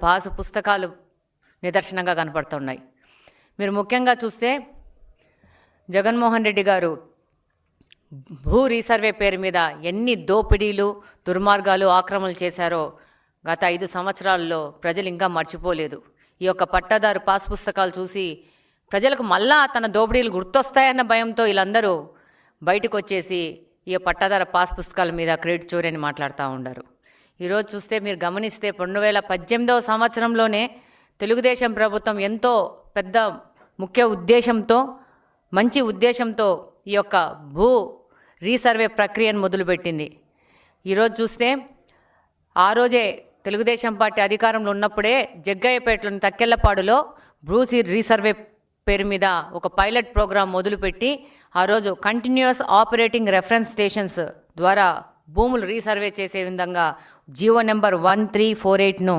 Pass పుస్తకాలు నిదర్శనంగా కనపడుతున్నాయి. మీరు ముఖ్యంగా చూస్తే జగన్మోహన్ రెడ్డి గారు భూ రీసర్వే పేరు మీద ఎన్ని దోపిడీలు, దుర్మార్గాలు, ఆక్రమణలు చేశారో గత 5 సంవత్సరాల్లో ప్రజలు ఇంకా మర్చిపోలేదు. ఈ యొక్క పట్టాదారు పాస్ పుస్తకాలు చూసి ప్రజలకు మళ్ళా తన దోపిడీలు గుర్తొస్తాయన్న భయంతో వీళ్ళందరూ బయటకు వచ్చేసి ఈ పట్టాదారు పాస్ పుస్తకాల మీద క్రెడిట్ చోరీ అని మాట్లాడుతూ ఉన్నారు. ఈరోజు చూస్తే మీరు గమనిస్తే 2018వ సంవత్సరంలోనే తెలుగుదేశం ప్రభుత్వం ఎంతో పెద్ద ముఖ్య ఉద్దేశంతో, మంచి ఉద్దేశంతో ఈ యొక్క భూ రీసర్వే ప్రక్రియను మొదలుపెట్టింది. ఈరోజు చూస్తే ఆ రోజే తెలుగుదేశం పార్టీ అధికారంలో ఉన్నప్పుడే జగ్గయ్యపేటలోని తక్కెళ్లపాడులో భూ రీసర్వే పేరు మీద ఒక పైలట్ ప్రోగ్రాం మొదలుపెట్టి ఆ రోజు కంటిన్యూస్ ఆపరేటింగ్ రెఫరెన్స్ స్టేషన్స్ ద్వారా భూములు రీసర్వే చేసే విధంగా జీవో నెంబర్ 1348ను